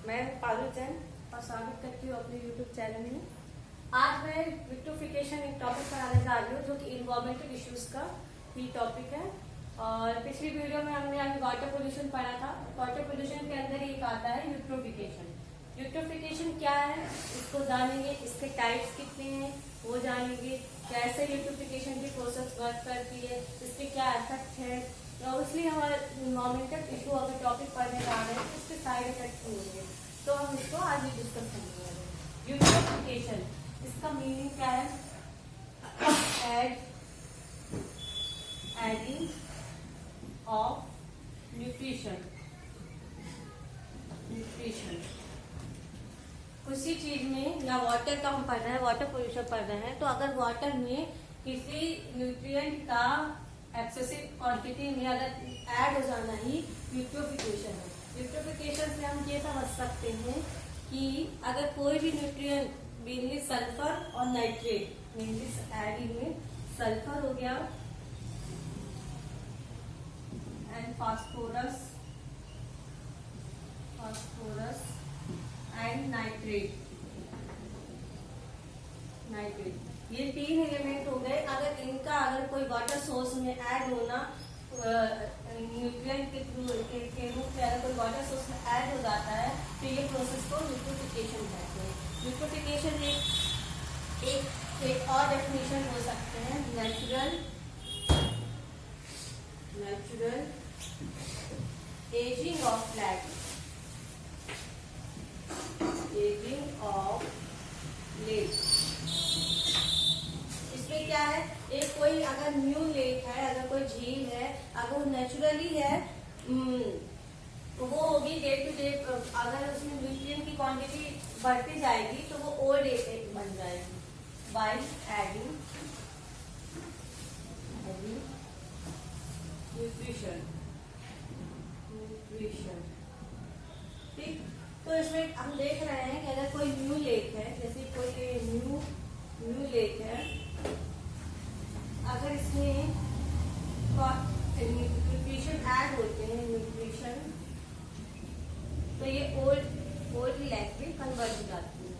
मैं पारुल जैन और स्वागत करती हूँ अपने YouTube चैनल में। आज मैं यूट्रोफिकेशन एक टॉपिक पढ़ाने जा रही हूँ जो कि इन्वायरमेंटल इश्यूज का ही टॉपिक है। और पिछली वीडियो में हमने अभी वाटर पोल्यूशन पढ़ा था। वाटर पोल्यूशन के अंदर एक आता है यूट्रोफिकेशन। यूट्रोफिकेशन क्या है इसको जानेंगे, इसके टाइप्स कितने हैं वो जानेंगे, कैसे यूट्रोफिकेशन की प्रोसेस वर्क करती है, इसके क्या इफेक्ट है। ऑब्वियसली हमारे इन्वायरमेंटल इशू अगर टॉपिक पढ़ने जा रहे हैं तो इसके साइड इफेक्ट होंगे, तो हम इसको आज ही डिस्कस करेंगे। यूट्रोफिकेशन इसका मीनिंग क्या है? एडिंग ऑफ न्यूट्रिशन उसी चीज में, या वाटर का हम पढ़ रहे हैं, वाटर पोल्यूशन पढ़ रहे हैं, तो अगर वाटर में किसी न्यूट्रिएंट का एक्सेसिव क्वांटिटी में अगर ऐड हो जाना ही यूट्रोफिकेशन है। यूट्रोफिकेशन से हम ये समझ सकते हैं कि अगर कोई भी न्यूट्रिएंट, मेनली सल्फर और नाइट्रेट, मेनली एडिंग में सल्फर हो गया एंड फास्फोरस एंड नाइट्रेट, ये तीन एलिमेंट हो गए। अगर इनका अगर कोई वाटर सोर्स में ऐड होना, न्यूट्रिएंट के रूप में अगर कोई वाटर सोर्स में ऐड हो जाता है तो ये प्रोसेस को यूट्रोफिकेशन कहते हैं। यूट्रोफिकेशन एक और डेफिनेशन हो सकते हैं, नेचुरल एजिंग ऑफ लेक, इसमें क्या है, एक कोई अगर न्यू लेक है, अगर कोई झील है, अगर वो नेचुरली है तो वो होगी डे टू डे, अगर उसमें न्यूट्रिएंट की क्वांटिटी बढ़ती जाएगी तो वो ओल्ड लेक बन जाएगी बाय एडिंग न्यूट्रिशन। ठीक, तो इसमें हम देख रहे हैं कि अगर कोई न्यू लेक है, जैसे कोई न्यू लेक है, अगर इसमें न्यूट्रिशन ऐड होते हैं, तो ये ओल्ड लेक में कन्वर्ट हो जाती है।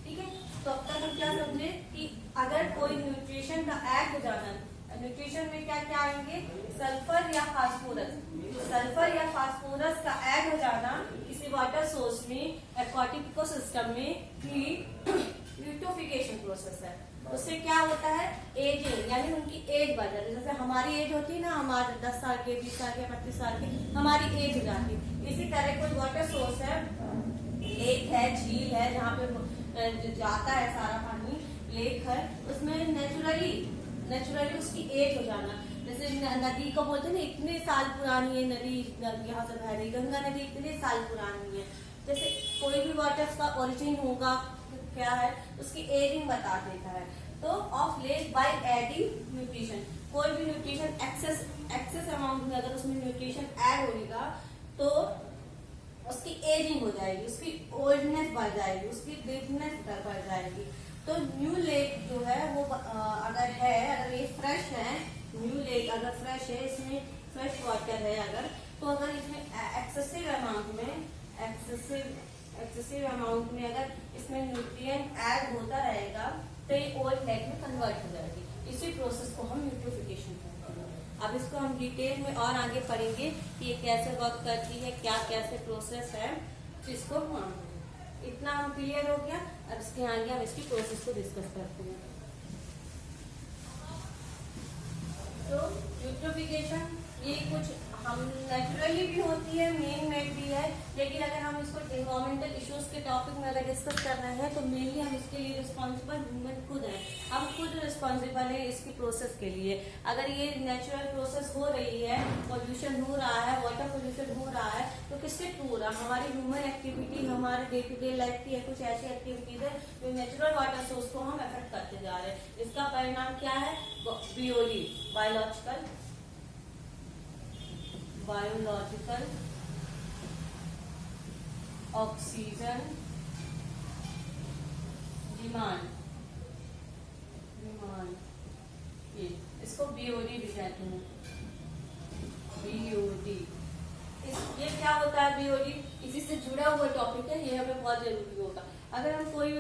ठीक है, तो अब तक हम क्या समझे कि अगर कोई न्यूट्रिशन का ऐड हो जाना, न्यूट्रिशन में क्या क्या आएंगे, सल्फर या फास्फोरस, सल्फर या फास्फोरस का ऐड हो जाना किसी वाटर सोर्स में, एक्वाटिक इकोसिस्टम में, यूट्रोफिकेशन प्रोसेस है। उससे क्या होता है, एजिंग, यानी उनकी एज बढ़ जाती है। जैसे हमारी एज होती है ना, हमारे 10 साल के, 20 साल के, 25 साल के, हमारी एज हो जाती है। इसी तरह कोई वाटर सोर्स है, लेक है, झील है, जहाँ पे जाता है सारा पानी, लेक है, उसमें नेचुरली उसकी एज हो जाना। जैसे नदी को बोलते हैं ना, इतने साल पुरानी है नदी, यहाँ से बह रही गंगा नदी इतने साल पुरानी है। जैसे कोई भी वाटर का ओरिजिन होगा क्या है, उसकी एजिंग बता देता है। तो of lake by adding nutrition, कोई भी न्यूट्रिशन एक्सेस अमाउंट में अगर उसमें न्यूट्रिशन ऐड होगा तो उसकी एजिंग हो जाएगी, उसकी ओल्डनेस बढ़ जाएगी, उसकी डेडनेस बढ़ जाएगी। तो न्यू लेक जो है वो अगर ये फ्रेश है, न्यू लेक अगर फ्रेश है, इसमें फ्रेश वाटर है, तो अगर इसमें एक्सेसिव अमाउंट में अगर इसमें न्यूट्रिएंट ऐड होता रहेगा तो ये ओल्ड लेक में कन्वर्ट हो जाएगी। इसी प्रोसेस को हम यूट्रोफिकेशन कहते हैं। अब इसको हम डिटेल में और आगे पढ़ेंगे कि ये कैसे वर्क करती है, क्या कैसे प्रोसेस है, इसको इतना हम क्लियर हो गया। अब इसके आगे हम इसकी प्रोसेस को डिस्कस करते हैं। तो यूट्रोफिकेशन ये कुछ हम नेचुरली भी होती है, मेन मेड भी है, लेकिन अगर हम इसको इन्वायरमेंटल इश्यूज के टॉपिक में अगर डिस्कस कर रहे हैं तो मेनली हम इसके लिए रिस्पॉन्सिबल ह्यूमन खुद है, हम खुद रिस्पॉन्सिबल है इसकी प्रोसेस के लिए। अगर ये नेचुरल प्रोसेस हो रही है, पॉल्यूशन हो रहा है, वाटर पोल्यूशन हो रहा है, तो किसके थ्रू हो रहा है? हमारी ह्यूमन एक्टिविटी, हमारे डे टू डे लाइफ की है, कुछ ऐसी एक्टिविटीज है जो नेचुरल वाटर सोर्स को हम अफेक्ट करते जा रहे हैं। इसका परिणाम क्या है? बीओडी, बायोलॉजिकल ऑक्सीजन डिमांड, इसको बीओडी भी कहते हैं। बीओडी, ये क्या होता है बीओडी? इसी से जुड़ा हुआ टॉपिक है, ये हमें बहुत जरूरी होगा। अगर हम कोई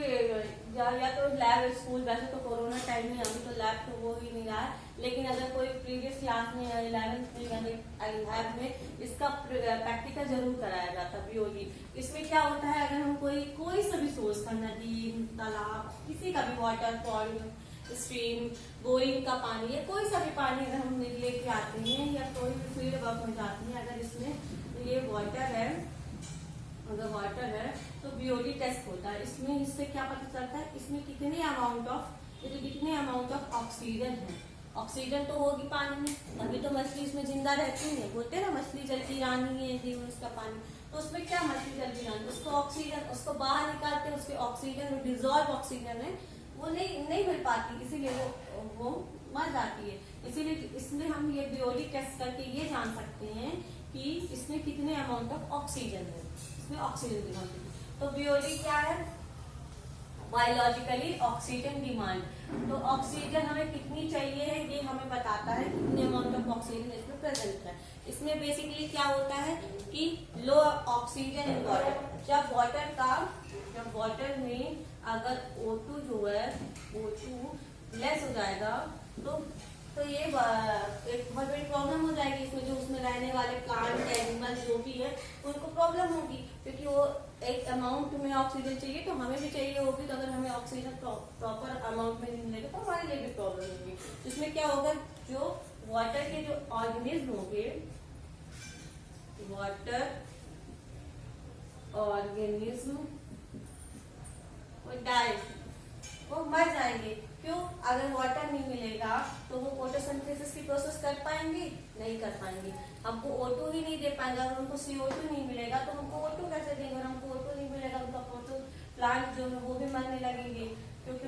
या तो लैब स्कूल, वैसे तो कोरोना टाइम में अभी तो लैब तो वो ही नहीं रहा है, लेकिन अगर कोई प्रीवियस क्लास में या 11th में या लैब में इसका प्रैक्टिकल जरूर कराया जाता बीओडी। इसमें क्या होता है, अगर हम कोई सा भी सोर्स का, नदी, तालाब, किसी का भी वाटर, पॉन्ड, स्ट्रीम, बोरिंग का पानी या कोई सा भी पानी अगर हम लेके आते हैं या कोई भी फील्ड वर्क में जाते हैं, अगर इसमें ये वाटर है, अगर वाटर है तो बीओडी टेस्ट होता है। इसमें इससे क्या पता चलता है, इसमें कितने अमाउंट ऑफ ऑक्सीजन है। ऑक्सीजन तो होगी पानी में, तभी तो मछली इसमें जिंदा रहती है। बोलते हैं ना मछली जलती रानी है जीवन उसका पानी, तो उसमें क्या मछली जलती रानी, उसको ऑक्सीजन, उसको बाहर निकालते हैं, उसके ऑक्सीजन डिजॉल्व ऑक्सीजन है वो नहीं मिल पाती, इसीलिए वो मर जाती है। इसीलिए इसमें हम ये बीओडी टेस्ट करके ये जान सकते हैं कि इसमें कितने अमाउंट ऑफ ऑक्सीजन है, इसमें ऑक्सीजन डिमांड। तो बीओडी क्या है, बायोलॉजिकली ऑक्सीजन डिमांड। तो ऑक्सीजन हमें कितनी चाहिए है ये हमें बताता है, कितने अमाउंट ऑफ ऑक्सीजन इसमें प्रेजेंट है। इसमें बेसिकली क्या होता है कि लो ऑक्सीजन इन वाटर, जब वाटर में अगर O2 जो है O2 लेस हो जाएगा तो ये एक बहुत बड़ी प्रॉब्लम हो जाएगी। इसमें जो उसमें रहने वाले प्लांट, एनिमल जो भी है उनको प्रॉब्लम होगी, क्योंकि वो एक अमाउंट में ऑक्सीजन चाहिए तो हमें भी चाहिए होगी। तो अगर हमें ऑक्सीजन प्रॉपर अमाउंट में नहीं मिलेगा तो हमारे लिए भी प्रॉब्लम होगी। इसमें क्या होगा, जो वाटर के जो ऑर्गेनिज्म होंगे, वाटर ऑर्गेनिज्म वो मर जाएंगे। क्यों, अगर वाटर नहीं मिलेगा तो वो फोटोसिंथेसिस की प्रोसेस कर पाएंगे, नहीं कर पाएंगे। हमको O2 ही नहीं दे पाएंगे, अगर उनको CO2 नहीं मिलेगा तो हमको O2 कैसे देंगे, और हमको O2 नहीं मिलेगा उनका फोटो प्लांट जो है वो भी मरने लगेंगे, क्योंकि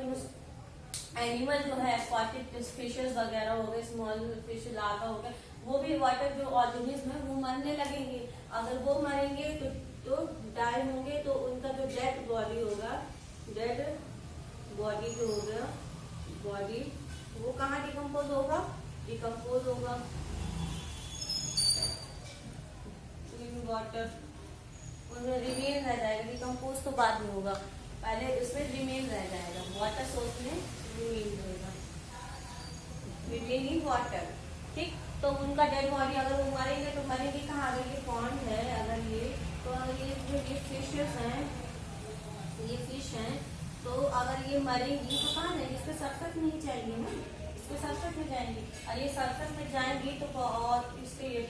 एनिमल जो है एक्वाटिक फिशेस वगैरह हो गए, स्मॉल फिश लार्वा हो गए, वो भी वाटर जो ऑर्गेनिज्म है वो मरने लगेंगे। अगर वो मरेंगे तो डाई होंगे, तो उनका जो डेड बॉडी होगा, डेड बॉडी जो होगा बॉडी वो कहाँ डिकम्पोज होगा इन वाटर, उनमें रिमेन रह जाएगा। डिकम्पोज तो बाद में होगा, पहले इसमें रिमेन रह जाएगा, वाटर सोर्स में रिमेन रहेगा, रिमेन इन वाटर। ठीक, तो उनका डेड बॉडी अगर वो मरेंगे तो मरेंगे कहाँ, अगर ये पॉन्ड है, अगर ये तो अगर ये फिशेस हैं, ये फिश हैं, तो अगर ये मरेंगी तो कहाँ जाएंगी, इसके सरफेस में ही जाएंगी ना, इसके सरफेस में जाएंगी। और ये सरफेस में जाएंगी तो और इसके ये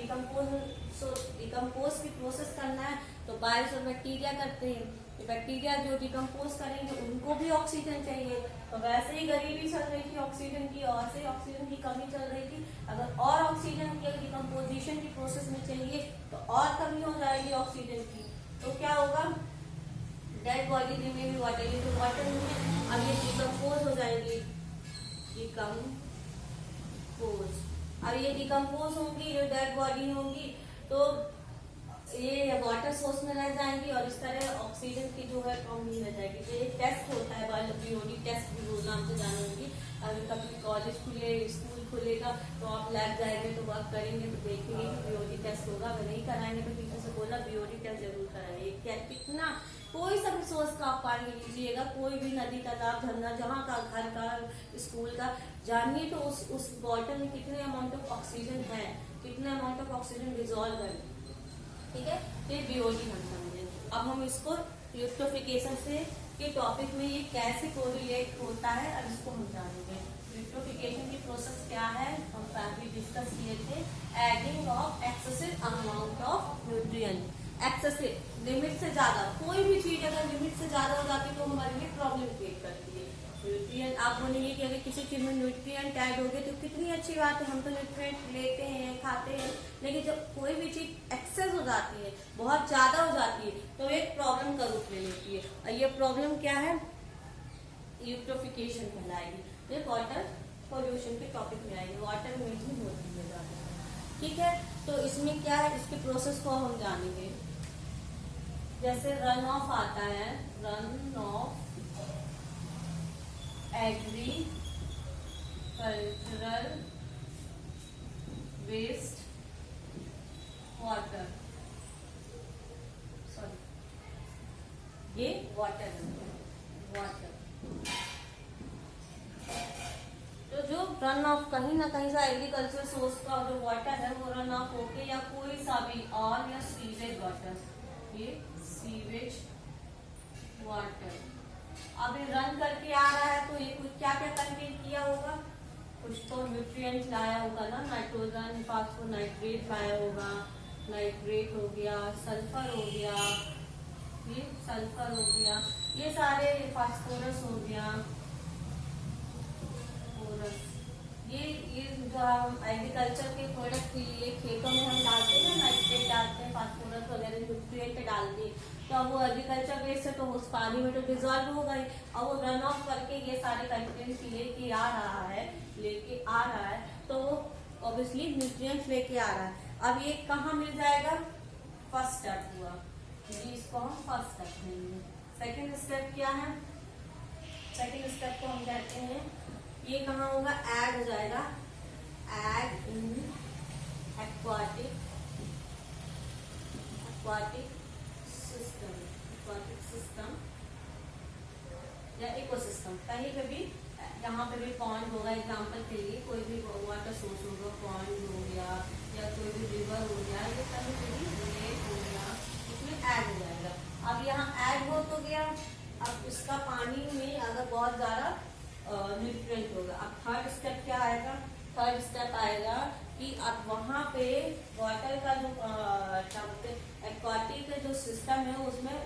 डिकम्पोज की प्रोसेस करना है तो बायोस और बैक्टीरिया करते हैं। तो बैक्टीरिया जो डिकम्पोज करेंगे उनको भी ऑक्सीजन चाहिए। तो वैसे ही गरीबी चल रही थी ऑक्सीजन की, और से ऑक्सीजन की कमी चल रही थी। अगर और ऑक्सीजन के डिकम्पोजिशन की प्रोसेस में चाहिए तो और कमी हो जाएगी ऑक्सीजन की। तो क्या होगा, डेड बॉडी में भी वाटर, ये जो वाटर में अब ये डिकम्पोज हो जाएंगी, डिकम्पोज। अब ये डिकम्पोज होंगी, जो डेड बॉडी होंगी तो ये वाटर सोर्स में रह जाएंगी, और इस तरह ऑक्सीजन की जो है कमी रह जाएगी। तो ये टेस्ट होता है, बीओडी टेस्ट भी रोज नाम से जानेंगे। अगर कभी कॉलेज खुले, स्कूल खुलेगा तो आप लैब जाएंगे तो आप करेंगे तो देखेंगे कि बीओडी टेस्ट होगा। अगर नहीं कराएंगे तो टीचर से बोला बीओडी टेस्ट जरूर कराइए। क्या कितना कोई सा भी सोर्स का आप पानी लीजिएगा, कोई भी नदी, तालाब, झरना, जहाँ का, घर का, स्कूल का, जानिए तो उस बॉटल में कितने अमाउंट ऑफ ऑक्सीजन है, कितने अमाउंट ऑफ ऑक्सीजन डिजॉल्व है। ठीक है, ये बीओडी हम समझे। अब हम इसको यूट्रोफिकेशन से के टॉपिक में ये कैसे कोरिलेट होता है, अब इसको हम जानेंगे। यूट्रोफिकेशन की प्रोसेस क्या है, हम पहले डिस्कस किए थे। Adding of excessive amount of nutrient, excessive limit से ज्यादा, कोई भी चीज अगर लिमिट से ज्यादा हो जाती है तो हमारे लिए प्रॉब्लम क्रिएट करती है। न्यूट्रिएंट, आप बोलेंगे कि अगर किसी चीज में न्यूट्रिएंट ऐड हो गए तो कितनी अच्छी बात है, हम तो न्यूट्रिएंट लेते हैं, खाते हैं, लेकिन जब कोई भी चीज एक्सेस हो जाती है, बहुत ज्यादा हो जाती है, तो एक प्रॉब्लम का रूप ले लेती है। और ये प्रॉब्लम क्या है, यूट्रोफिकेशन कहलाएगी। ये वाटर पॉल्यूशन के टॉपिक में आएगी, वाटर मीटिंग होती है ज्यादा। ठीक है, तो इसमें क्या है, इसके प्रोसेस को हम जानेंगे। जैसे रन ऑफ आता है, run off agricultural waste water, sorry ये वाटर वाटर। तो जो रन ऑफ कहीं ना कहीं से एग्रीकल्चर सोर्स का जो वाटर है वो रन ऑफ होके या कोई सा भी और या सीवेज वाटर, ये सीवेज वाटर अब ये रन करके आ रहा है तो ये कुछ क्या क्या कंटेन किया होगा, कुछ तो न्यूट्रिएंट लाया होगा ना, नाइट्रोजन फास्फोनाइट्रेट लाया होगा, नाइट्रेट हो गया, सल्फर हो गया, ये सल्फर हो गया, ये सारे फास्फोरस हो गया, ये जो हम एग्रीकल्चर के प्रोडक्ट के लिए खेतों में हम डालते हैं ना, नाइट्रेट डालते हैं, फास्फोरस वगैरह न्यूट्रिएंट डालते हैं, तो अब वो एग्रीकल्चर बेस्ड है तो उस पानी में तो डिजॉल्व हो गई, अब वो रन ऑफ करके ये सारे कंटेंट्स लेके आ रहा है तो ऑब्वियसली न्यूट्रिएंट्स लेके आ रहा है। अब ये कहाँ मिल जाएगा, फर्स्ट स्टेप हुआ, जी इसको हम फर्स्ट स्टेप कहेंगे। सेकेंड स्टेप क्या है, सेकेंड स्टेप को हम कहते हैं, ये कहाँ होगा, ऐड हो जाएगा, ऐड इन एक्वाटिक सिस्टम या इकोसिस्टम, कहीं पे भी जहाँ पे भी पॉन्ड होगा, एग्जांपल के लिए कोई भी वाटर सोर्स होगा, पॉन्ड हो गया या कोई भी रिवर हो गया, ये कहीं पे भी लेक हो गया, इसमें ऐड हो जाएगा। अब यहाँ ऐड हो तो गया, अब इसका पानी में अगर बहुत ज्यादा न्यूट्रिएंट होगा, अब थर्ड स्टेप क्या आएगा, थर्ड स्टेप आएगा कि अब वहाँ पे वाटर का जो क्या बोलते हैं एक्वाटिक जो सिस्टम है उसमें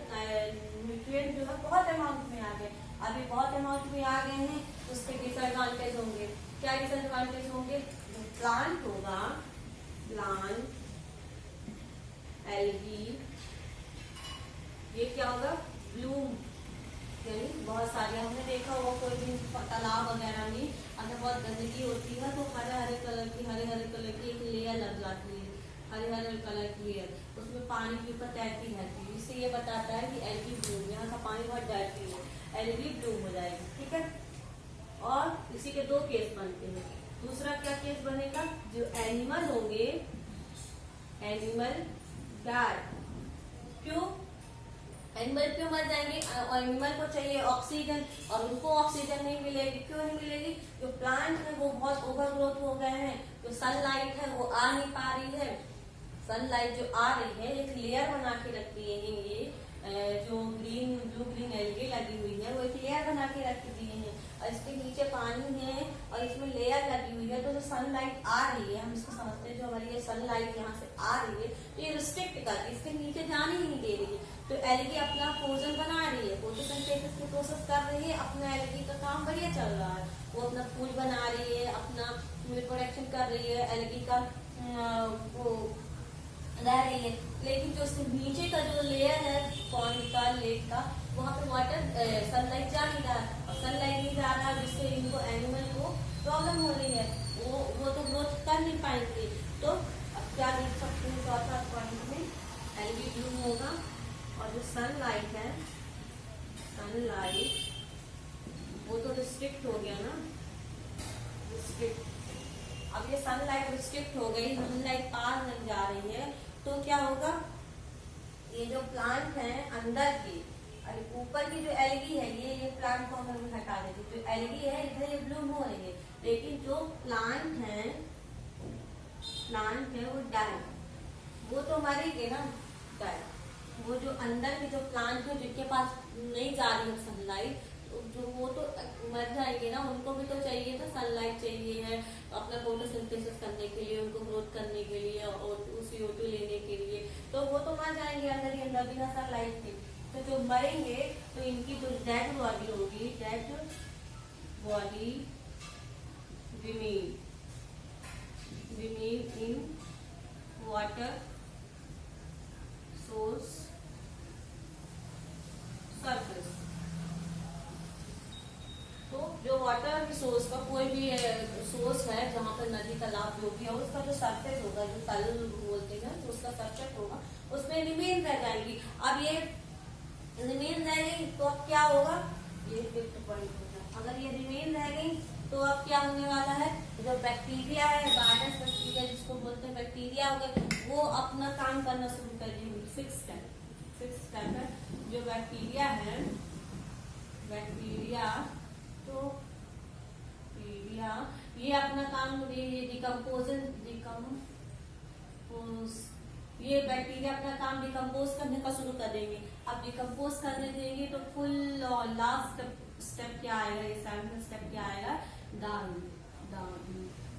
न्यूट्रिएंट जो है बहुत अमाउंट में आ गए, अभी बहुत अमाउंट में आ गए हैं, उसके डिसएडवांटेज होंगे, क्या डिसएडवांटेज होंगे, जो प्लांट होगा, प्लांट एल्गी, ये क्या होगा, ब्लूम, यानी बहुत सारे हमने देखा होगा कोई भी तालाब वगैरह में अगर बहुत गंदगी होती है तो हरे हरे कलर की एक लेयर लग जाती है, हरे कलर की लेयर, उसमें पानी के ऊपर तैरती रहती है, इससे ये बताता है कि एल्गी ब्लूम, यहाँ का पानी बहुत डर्टी है, एल्गी ब्लूम हो जाएगी, ठीक है। और इसी के दो केस बनते हैं, दूसरा क्या केस बनेगा, जो एनिमल होंगे, एनिमल डाई, क्यों एनिमल क्यों मर जाएंगे, एनिमल को चाहिए ऑक्सीजन और उनको ऑक्सीजन नहीं मिलेगी, क्यों नहीं मिलेगी, जो प्लांट है वो बहुत ओवरग्रोथ हो गए हैं, जो सनलाइट है वो आ नहीं पा रही है, सनलाइट जो आ रही है एक लेयर बना के रख दिए हैं, ये जो ब्लू ग्रीन एल्गी लगी हुई है वो एक लेयर बना के रख दिए हैं और इसके नीचे पानी है और इसमें लेयर लगी हुई है, तो जो सनलाइट आ रही है हम इसको समझते हैं, जो हमारी ये सनलाइट यहाँ से आ रही है तो ये रिस्ट्रिक्ट कर रही है, इसके नीचे जाने ही नहीं दे रही है, तो एल्गी अपना फ्रोजन बना रही है, फोटोसिंथेसिस की प्रोसेस कर रही है, अपना एल्गी का काम बढ़िया चल रहा है, वो अपना फूल बना रही है, अपना प्रोडक्शन कर रही है, एल्गी का वो रह रही है, लेकिन जो उसके नीचे का जो लेयर है पॉन्ड का, लेक का, वहाँ पे वाटर सनलाइट जा नहीं रहा और सनलाइट नहीं जा रहा जिससे इनको एनिमल को प्रॉब्लम हो रही है, वो तो ग्रोथ कर नहीं पाएंगे। तो अब क्या देख सकते हैं चौथा पॉइंट में एल्गी ब्लूम होगा और जो सनलाइट है, सनलाइट वो तो रिस्ट्रिक्ट हो गया ना, रिस्ट्रिक्ट, अब ये सनलाइट रिस्ट्रिक्ट हो गई, सनलाइट पार नहीं जा रही है, तो क्या होगा, ये जो प्लांट है अंदर की, अरे ऊपर की जो एल्गी है ये प्लांट को हम हटा देते, जो एल्गी है इधर ये ब्लूम हो रही है, लेकिन जो प्लांट है वो डाई, वो तो मरेंगे ना, डाई, वो जो अंदर के जो प्लांट है जिनके पास नहीं जा रही है सनलाइट, जो वो तो मर जाएंगे ना, उनको भी तो चाहिए ना, सनलाइट चाहिए है अपना फोटोसिंथेसिस करने के लिए, उनको ग्रोथ करने के लिए और CO2 लेने के लिए, तो वो तो मर जाएंगे अंदर ही अंदर बिना सनलाइट के, तो जो मरेंगे तो इनकी जो डेड बॉडी होगी, dead body remain in water source surface, तो जो वाटर रिसोर्स का कोई भी सोर्स है जहाँ पर नदी तालाब जो भी है उसका जो सरफेस होगा, जो तल बोलते हैं तो उसका सरफेस होगा, उसमें रिमेन रह जाएगी। अब ये रिमेन रह गई तो अब क्या होगा, ये फिफ्थ पॉइंट होगा, अगर ये रिमेन रह गई तो अब क्या होने वाला है, जो बैक्टीरिया है, गार्डस बैक्टीरिया जिसको बोलते हैं बैक्टीरिया हो गए, वो अपना काम करना शुरू कर देंगे, सिक्स सिक्स स्टेप है। जो बैक्टीरिया है, बैक्टीरिया तो बैक्टीरिया ये अपना काम, ये ये बैक्टीरिया अपना काम डिकम्पोज करने का शुरू कर देंगे। अब डिकम्पोज करने देंगे तो फुल लास्ट स्टेप क्या आएगा, ये सेवंथ स्टेप क्या आएगा,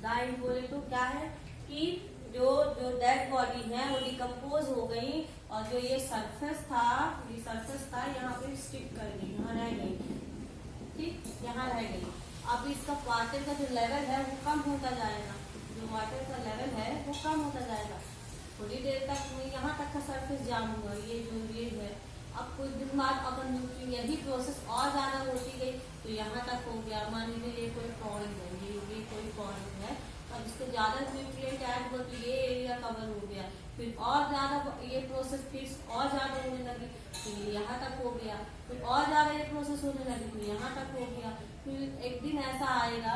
डाइंग बोले तो क्या है कि जो डेड बॉडी है वो डिकम्पोज हो गई और जो ये सरफेस था यहाँ पे स्टिक कर गई, यहाँ रह गई, ठीक, यहाँ रह गई। अब इसका वाटर का जो लेवल है वो कम होता जाएगा, जो वाटर का लेवल है वो कम होता जाएगा। थोड़ी देर तक यहाँ तक का सरफेस जाम हुआ, ये जो ये है। अब कुछ दिन बाद अगर यही प्रोसेस और ज्यादा होती गई तो यहाँ तक हो गया। मान लीजिए ये कोई पॉइंट है, ये कोई पॉइंट है, अब इसको ज्यादा न्यूट्रिएंट ऐड हुआ तो ये एरिया कवर हो गया, फिर और ज्यादा ये प्रोसेस फिर और ज्यादा होने लगी तो ये यहाँ तक हो गया, फिर और ज्यादा ये प्रोसेस होने लगी तो यहाँ तक हो गया। फिर एक दिन ऐसा आएगा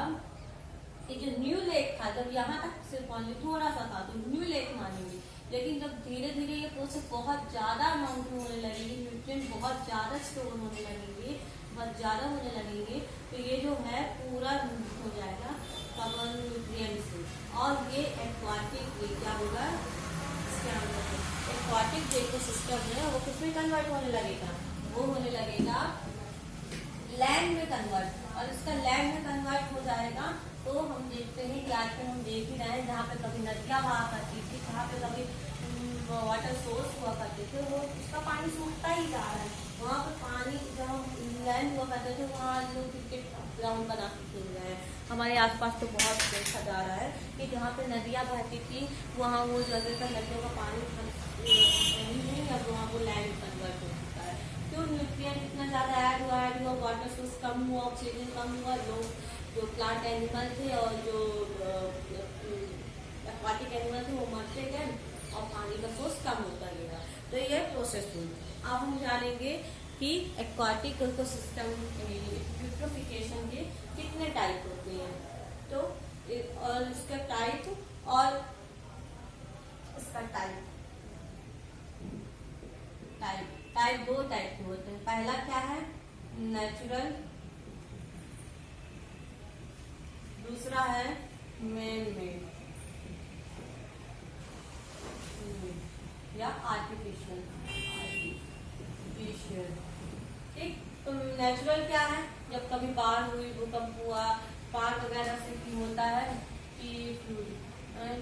कि जो न्यू लेक था, जब यहाँ तक सिर्फ थोड़ा सा था तो न्यू लेक मानेंगे, लेकिन जब धीरे धीरे ये प्रोसेस बहुत ज्यादा अमाउंट में होने लगेगी, न्यूट्रिएंट बहुत ज्यादा स्टोर होने लगेंगे, बहुत ज्यादा होने लगेंगे, तो ये जो है पूरा हो जाएगा कवर न्यूट्रिएंट से। और ये एक्वाटिक, ये क्या होगा, एक्वाटिक जो इकोसिस्टम है वो किसमें कन्वर्ट होने लगेगा, वो होने लगेगा लैंड में कन्वर्ट। और इसका लैंड में कन्वर्ट हो जाएगा तो हम देखते हैं कि आजकल हम देख ही रहे हैं जहाँ पे कभी नदियाँ बहा करती थी, जहाँ पे कभी वाटर सोर्स हुआ करते थे, वो उसका पानी सूखता ही जा रहा है। वहाँ पे पानी जहाँ लैंड हुआ करते थे वहाँ लोग क्रिकेट ग्राउंड बना के खेल रहे हैं। हमारे आसपास तो बहुत देखा जा रहा है कि जहाँ पे नदियाँ बहती थी वहाँ वो जगह का नदियों का पानी नहीं है, अब वहाँ वो लैंड कन्वर्ट हो चुका है। क्यों, न्यूट्रिएंट इतना ज़्यादा ऐड हुआ, वाटर सोर्स कम हुआ, ऑक्सीजन कम हुआ, जो प्लांट एनिमल थे और जो एक्वाटिक एनिमल थे वो मरते गए और पानी का सोर्स कम होता गया। तो ये प्रोसेस हुई। अब हम जानेंगे कि एक्वाटिक इकोसिस्टम यूट्रोफिकेशन के कितने टाइप होते हैं। तो और इसका टाइप और इसका टाइप दो टाइप के होते हैं। पहला क्या है, नेचुरल, दूसरा है मैन मेड या आर्टिफिशियल। ठीक, तो नेचुरल क्या है, जब कभी बाढ़ हुई, भूकंप हुआ, बाढ़ वगैरह से की होता है कि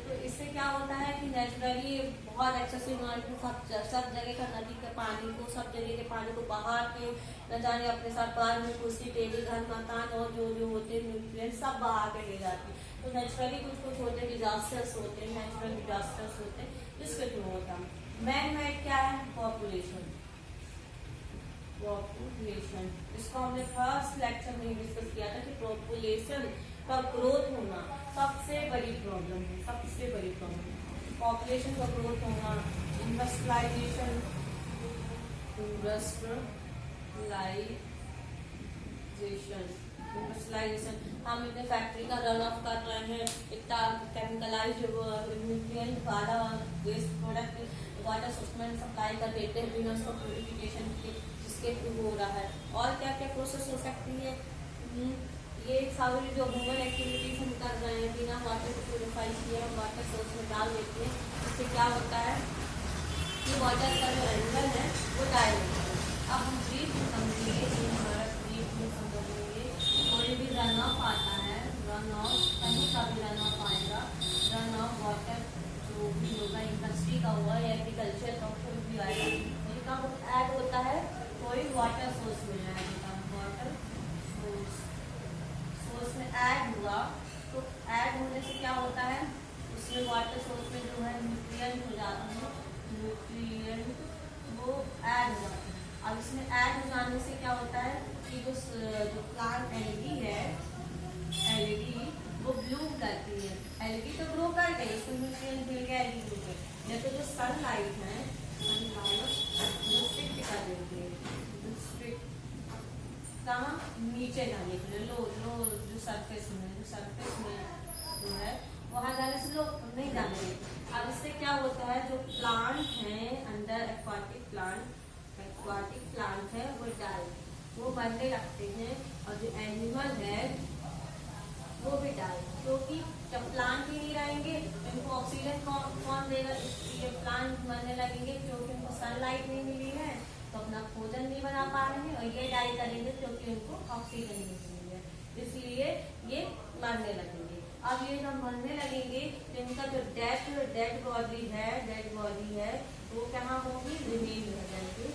तो इससे क्या होता है कि नेचुरली बहुत एक्सेसिव सब जगह का नदी के पानी को, सब जगह के पानी को बहा के न जाने अपने साथ पानी में कुर्सी, टेबल, घर, मकान और जो होते हैं न्यूट्रिएंट सब बहा के ले जाती है। तो नेचुरली कुछ होते डिजास्टर्स होते हैं, नेचुरल डिजास्टर्स होते हैं, जिसके थ्रू होता है। मैन मेड क्या है, पॉपुलेशन। इसको हमने फर्स्ट लेक्चर में डिस्कस किया था कि पॉपुलेशन का ग्रोथ होना सबसे बड़ी प्रॉब्लम है, सबसे बड़ी प्रॉब्लम। पॉपुलेशन का ग्रोथ होना, इंडस्ट्रियलाइजेशन हम इतने फैक्ट्री का रन ऑफ कर रहे हैं, इतना केमिकलाइज्ड न्यूट्रिएंट वाला वेस्ट प्रोडक्ट वाटर सोर्स में सप्लाई कर देते हैं बिना उसको प्यूरिफिकेशन के, जिसके थ्रू हो रहा है। और क्या क्या प्रोसेस हो सकती है, ये सारी जो ह्यूमन एक्टिविटीज हम कर रहे हैं बिना वाटर को प्योरीफाई किए हम वाटर सोर्स में डाल देते हैं, इससे क्या होता है कि वाटर का जो एंगल है वो डायल होता है। अब हम ब्रीफ में समझेंगे कि हमारा ब्रीफ में समझेंगे कोई भी रन ऑफ आता है, रन ऑफ कहीं का भी रन ऑफ आएगा, रन ऑफ वाटर जो भी होगा, इंडस्ट्री का हुआ या एग्रीकल्चर का कोई भी आएगा, इनका ऐड होता है कोई वाटर सोर्स में जाएगा, वाटर सोर्स में ऐड हुआ तो ऐड होने से क्या होता है, उसमें वाटर सोर्स में जो है न्यूट्रिएंट हो जाते हैं, न्यूट्रिएंट वो ऐड हो जाते हैं। अब इसमें ऐड हो जाने से क्या होता है कि जो प्लांट एलगी है, एलगी वो ब्लूम करती है, एलगी तो ग्रो कर गई, उसको न्यूट्रिएंट मिल गया, एलगी ग्रो कर, या तो जो सनलाइट है वो स्ट्रिक्ट कर देती है, कहाँ नीचे जाने के लिए, लो जो सरफेस में जो है वहाँ जाने से लोग नहीं जाने देते। अब इससे क्या होता है, जो प्लांट हैं under aquatic plant aquatic plant है वो डाई, वो मरने लगते हैं। और जो एनिमल है वो भी डाई, क्योंकि जब प्लांट ही नहीं रहेंगे इनको ऑक्सीजन कौन देगा? ये प्लांट मरने लगेंगे क्योंकि उनको सनलाइट नहीं मिली है, तो अपना भोजन नहीं बना पा रहे हैं, और ये डाई करेंगे क्योंकि उनको ऑक्सीजन नहीं मिली है, इसलिए ये मरने लगेंगे। अब ये जब मरने लगेंगे तो इनका जो डेड बॉडी है वो कहाँ होगी? रिमेन रह जाएंगे,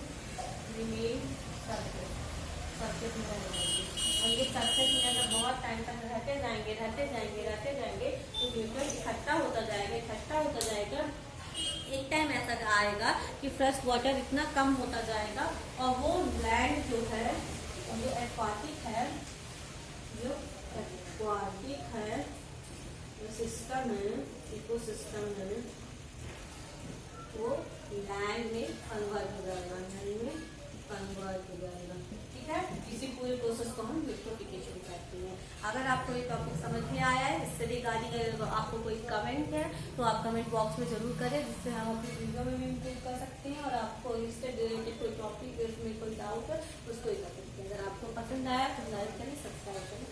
रिमेन सरफेस में रह जाएंगे। और ये सरफेस में अगर बहुत टाइम तक रहते जाएंगे तो न्यूट्रन इकट्ठा होता जाएगा। एक टाइम ऐसा आएगा कि फ्रेश वाटर इतना कम होता जाएगा, और वो लैंड जो है, जो एक्वाटिक है, सिस्टम है, इकोसिस्टम है, वो लैंड में कन्वर्ट हो जाएगा, ठीक है। इसी पूरे प्रोसेस को हम यूट्रोफिकेशन कहते हैं। अगर आपको ये टॉपिक समझ में आया है, इससे रिगार्डिंग अगर आपको कोई कमेंट है तो आप कमेंट बॉक्स में जरूर करें, जिससे हम अपनी वीडियो में भी इम्प्रूव कर सकते हैं। और आपको इससे रिलेटेड कोई टॉपिक, इसमें कोई डाउट है उसको ही कर सकते हैं। अगर आपको पसंद आया तो लाइक करें, सब्सक्राइब करें।